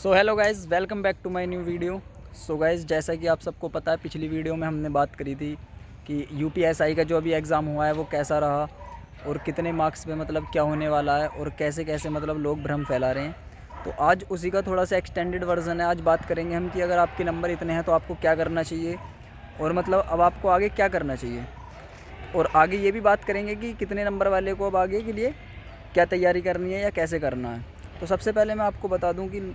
So hello guys, welcome back to my new video. So guys, जैसा कि आप सबको पता है, पिछली वीडियो में हमने बात करी थी कि यूपीएसआई का जो अभी एग्ज़ाम हुआ है वो कैसा रहा और कितने मार्क्स पे मतलब क्या होने वाला है और कैसे कैसे मतलब लोग भ्रम फैला रहे हैं। तो आज उसी का थोड़ा सा एक्सटेंडेड वर्जन है। आज बात करेंगे हम कि अगर आपके नंबर इतने हैं तो आपको क्या करना चाहिए और मतलब अब आपको आगे क्या करना चाहिए, और आगे ये भी बात करेंगे कि कितने नंबर वाले को अब आगे के लिए क्या तैयारी करनी है या कैसे करना है। तो सबसे पहले मैं आपको बता दूं कि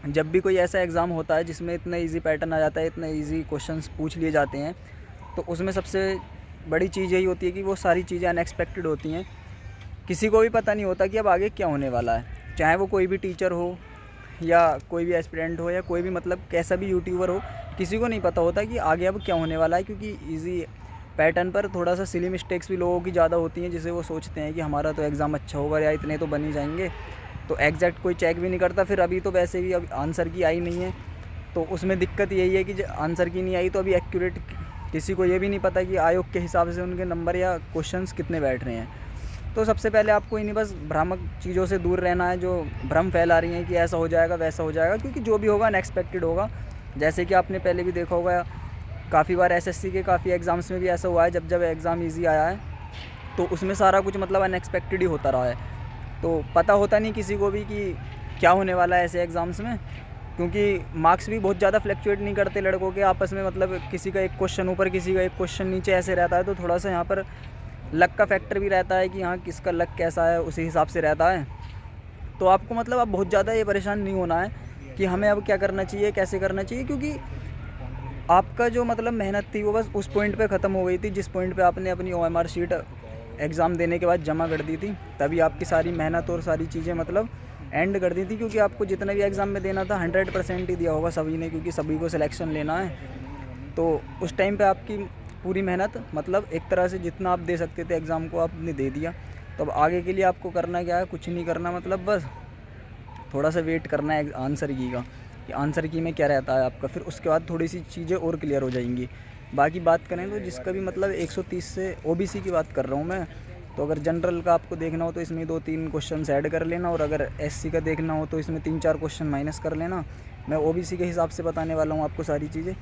जब भी कोई ऐसा एग्ज़ाम होता है जिसमें इतना इजी पैटर्न आ जाता है, इतने इजी क्वेश्चंस पूछ लिए जाते हैं, तो उसमें सबसे बड़ी चीज़ यही होती है कि वो सारी चीज़ें अनएक्सपेक्टेड होती हैं। किसी को भी पता नहीं होता कि अब आगे क्या होने वाला है, चाहे वो कोई भी टीचर हो या कोई भी एस्पिरेंट हो या कोई भी मतलब कैसा भी यूट्यूबर हो, किसी को नहीं पता होता कि आगे अब क्या होने वाला है, क्योंकि ईजी पैटर्न पर थोड़ा सा सिली मिस्टेक्स भी लोगों की ज़्यादा होती हैं, जिसे वो सोचते हैं कि हमारा तो एग्ज़ाम अच्छा होगा या इतने तो बन ही जाएंगे, तो एग्जैक्ट कोई चेक भी नहीं करता। फिर अभी तो वैसे भी अब आंसर की आई नहीं है, तो उसमें दिक्कत यही है कि आंसर की नहीं आई तो अभी एक्यूरेट किसी को ये भी नहीं पता कि आयोग के हिसाब से उनके नंबर या क्वेश्चंस कितने बैठ रहे हैं। तो सबसे पहले आपको इन्हीं बस भ्रामक चीज़ों से दूर रहना है जो भ्रम फैला रही हैं कि ऐसा हो जाएगा वैसा हो जाएगा, क्योंकि जो भी होगा अनएक्सपेक्टेड होगा। जैसे कि आपने पहले भी देखा होगा, काफ़ी बार एसएससी के काफ़ी एग्ज़ाम्स में भी ऐसा हुआ है, जब जब एग्ज़ाम ईजी आया है तो उसमें सारा कुछ मतलब अनएक्सपेक्टेड ही होता रहा है। तो पता होता नहीं किसी को भी कि क्या होने वाला है ऐसे एग्ज़ाम्स में, क्योंकि मार्क्स भी बहुत ज़्यादा फ्लक्चुएट नहीं करते लड़कों के आपस में, मतलब किसी का एक क्वेश्चन ऊपर किसी का एक क्वेश्चन नीचे ऐसे रहता है। तो थोड़ा सा यहाँ पर लक का फैक्टर भी रहता है कि हाँ किसका लक कैसा है उसी हिसाब से रहता है। तो आपको मतलब अब बहुत ज़्यादा ये परेशान नहीं होना है कि हमें अब क्या करना चाहिए कैसे करना चाहिए, क्योंकि आपका जो मतलब मेहनत थी वो बस उस पॉइंट पे ख़त्म हो गई थी जिस पॉइंट पे आपने अपनी ओएमआर शीट एग्ज़ाम देने के बाद जमा कर दी थी। तभी आपकी सारी मेहनत और सारी चीज़ें मतलब एंड कर दी थी, क्योंकि आपको जितना भी एग्ज़ाम में देना था 100% ही दिया होगा सभी ने, क्योंकि सभी को सिलेक्शन लेना है। तो उस टाइम पे आपकी पूरी मेहनत मतलब एक तरह से जितना आप दे सकते थे एग्ज़ाम को आपने दे दिया। तो अब आगे के लिए आपको करना क्या है, कुछ नहीं करना, मतलब बस थोड़ा सा वेट करना है आंसर की का कि आंसर की में क्या रहता है आपका। फिर उसके बाद थोड़ी सी चीज़ें और क्लियर हो जाएंगी। बाकी बात करें तो जिसका भी मतलब 130 से ओबीसी की बात कर रहा हूँ मैं, तो अगर जनरल का आपको देखना हो तो इसमें 2-3 क्वेश्चन ऐड कर लेना, और अगर एससी का देखना हो तो इसमें 3-4 क्वेश्चन माइनस कर लेना। मैं ओबीसी के हिसाब से बताने वाला हूँ आपको सारी चीज़ें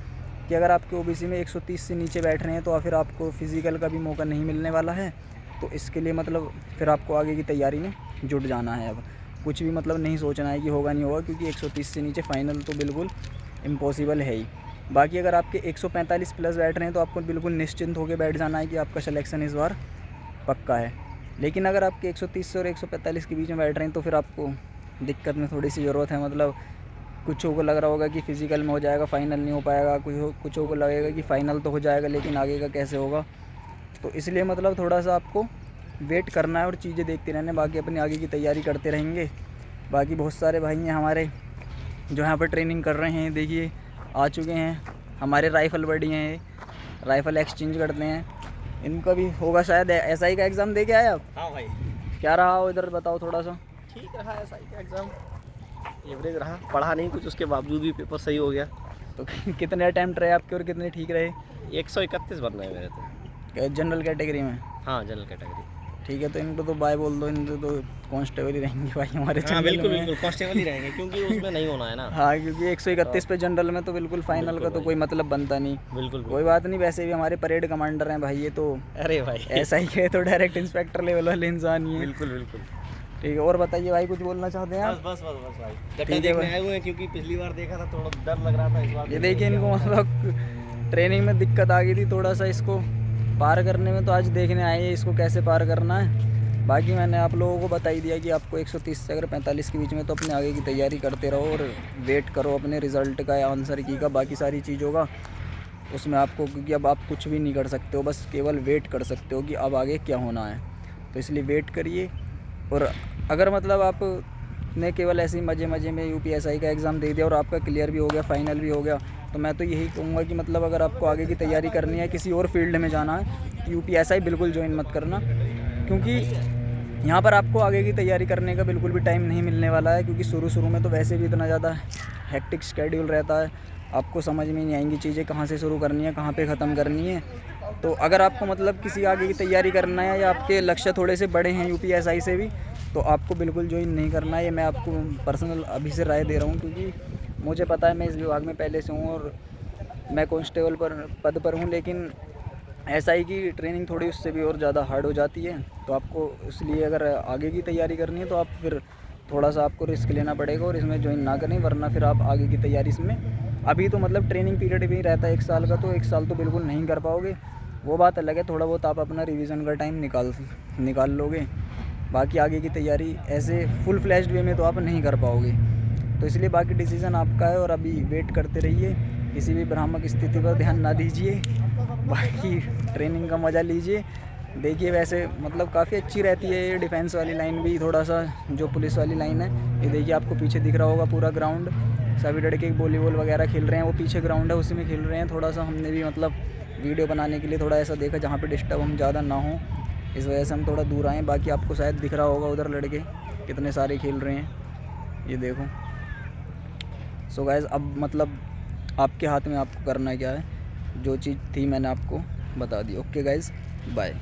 कि अगर आपके ओबीसी में 130 से नीचे बैठ रहे हैं तो फिर आपको फ़िज़िकल का भी मौका नहीं मिलने वाला है। तो इसके लिए मतलब फिर आपको आगे की तैयारी में जुट जाना है। अब कुछ भी मतलब नहीं सोचना है कि होगा नहीं होगा, क्योंकि 130 से नीचे फ़ाइनल तो बिल्कुल इम्पॉसिबल है ही। बाकी अगर आपके 145 प्लस बैठ रहे हैं तो आपको बिल्कुल निश्चिंत होकर बैठ जाना है कि आपका सिलेक्शन इस बार पक्का है। लेकिन अगर आपके 130 से और 145 के बीच में बैठ रहे हैं तो फिर आपको दिक्कत में थोड़ी सी ज़रूरत है। मतलब कुछों को लग रहा होगा कि फ़िज़िकल में हो जाएगा, फ़ाइनल नहीं हो पाएगा, कुछों को लगेगा कि फ़ाइनल तो हो जाएगा लेकिन आगे का कैसे होगा। तो इसलिए मतलब थोड़ा सा आपको वेट करना है और चीज़ें देखते रहना है। बाकी अपनी आगे की तैयारी करते रहेंगे। बाकी बहुत सारे भाई हैं हमारे जो यहाँ पर ट्रेनिंग कर रहे हैं, देखिए आ चुके हैं हमारे राइफ़ल बड़ी हैं, राइफ़ल एक्सचेंज करते हैं। इनका भी होगा शायद एसआई का एग्ज़ाम दे के आए आप? हाँ भाई, क्या रहा हो इधर बताओ थोड़ा सा। ठीक रहा एसआई का एग्ज़ाम, एवरेज रहा, पढ़ा नहीं कुछ, उसके बावजूद भी पेपर सही हो गया। तो कितने अटैम्प्ट रहे आपके और कितने ठीक रहे? 131 बन रहे मेरे तो। जनरल कैटेगरी में? हाँ, जनरल कैटेगरी। ठीक है, तो इनको तो बाय बोल दो, इनको तो कांस्टेबल ही रहेंगे भाई हमारे हाँ जनरल बिल्कुल में। बिल्कुल, कांस्टेबल ही रहेंगे क्योंकि उसमें नहीं होना है ना। हाँ, क्योंकि 131 पे जनरल में तो बिल्कुल फाइनल का तो कोई मतलब बनता नहीं। बिल्कुल कोई बात नहीं, वैसे भी हमारे परेड कमांडर हैं भाई ये तो। अरे भाई ऐसा ही है तो डायरेक्ट इंस्पेक्टर लेवल वाले इंसान ही है। बिल्कुल बिल्कुल। ठीक है, और बताइए भाई, कुछ बोलना चाहते हैं बस आप? बस बस बस भाई, ठीक गड्ढा है देखने भाई। आए हुए हैं क्योंकि पिछली बार देखा था थोड़ा डर लग रहा था, इस बार ये देखिए इनको मतलब ट्रेनिंग में दिक्कत आ गई थी थोड़ा सा, इसको पार करने में, तो आज देखने आए हैं इसको कैसे पार करना है। बाकी मैंने आप लोगों को बता ही दिया कि आपको 130 से अगर 45 के बीच में तो अपने आगे की तैयारी करते रहो और वेट करो अपने रिज़ल्ट का या आंसर की का, बाकी सारी चीज़ों का। उसमें आपको, क्योंकि अब आप कुछ भी नहीं कर सकते हो, बस केवल वेट कर सकते हो कि अब आगे क्या होना है। तो इसलिए वेट करिए। और अगर मतलब आपने केवल ऐसे ही मज़े मज़े में यूपीएसआई का एग्ज़ाम दे दिया और आपका क्लियर भी हो गया, फाइनल भी हो गया, तो मैं तो यही कहूँगा कि मतलब अगर आपको आगे की तैयारी करनी है, किसी और फील्ड में जाना है, यूपीएसआई बिल्कुल ज्वाइन मत करना, क्योंकि यहाँ पर आपको आगे की तैयारी करने का बिल्कुल भी टाइम नहीं मिलने वाला है। क्योंकि शुरू में तो वैसे भी इतना ज़्यादा हेक्टिक शेड्यूल रहता है, आपको समझ में नहीं आएंगी चीज़ें कहाँ से शुरू करनी है कहाँ पे ख़त्म करनी है। तो अगर आपको मतलब किसी आगे की तैयारी करना है या आपके लक्ष्य थोड़े से बड़े हैं यूपीएसआई से भी, तो आपको बिल्कुल ज्वाइन नहीं करना है। ये मैं आपको पर्सनल अभी से राय दे रहा हूँ, क्योंकि मुझे पता है मैं इस विभाग में पहले से हूँ और मैं कांस्टेबल पद पर हूँ, लेकिन ऐसा ही कि ट्रेनिंग थोड़ी उससे भी और ज़्यादा हार्ड हो जाती है। तो आपको इसलिए अगर आगे की तैयारी करनी है तो आप फिर थोड़ा सा आपको रिस्क लेना पड़ेगा और इसमें ज्वाइन ना करें, वरना फिर आप आगे की तैयारी इसमें अभी तो मतलब ट्रेनिंग पीरियड भी रहता है 1 साल का, तो 1 साल तो बिल्कुल नहीं कर पाओगे। वो बात अलग है, थोड़ा बहुत आप अपना रिवीजन का टाइम निकाल लोगे, बाकी आगे की तैयारी ऐसे फुल फ्लैश्ड वे में तो आप नहीं कर पाओगे। तो इसलिए बाकी डिसीज़न आपका है और अभी वेट करते रहिए, किसी भी भ्रामक स्थिति पर ध्यान ना दीजिए, बाकी ट्रेनिंग का मज़ा लीजिए। देखिए वैसे मतलब काफ़ी अच्छी रहती है ये डिफेंस वाली लाइन भी, थोड़ा सा जो पुलिस वाली लाइन है। ये देखिए आपको पीछे दिख रहा होगा पूरा ग्राउंड, सभी लड़के वॉलीबॉल वगैरह खेल रहे हैं, वो पीछे ग्राउंड है उसी में खेल रहे हैं। थोड़ा सा हमने भी मतलब वीडियो बनाने के लिए थोड़ा ऐसा देखा जहाँ पे डिस्टर्ब हम ज़्यादा ना हो, इस वजह से हम थोड़ा दूर आए। बाकी आपको शायद दिख रहा होगा उधर लड़के कितने सारे खेल रहे हैं, ये देखो। सो गाइस अब मतलब आपके हाथ में आपको करना क्या है, जो चीज़ थी मैंने आपको बता दी। Okay guys, bye.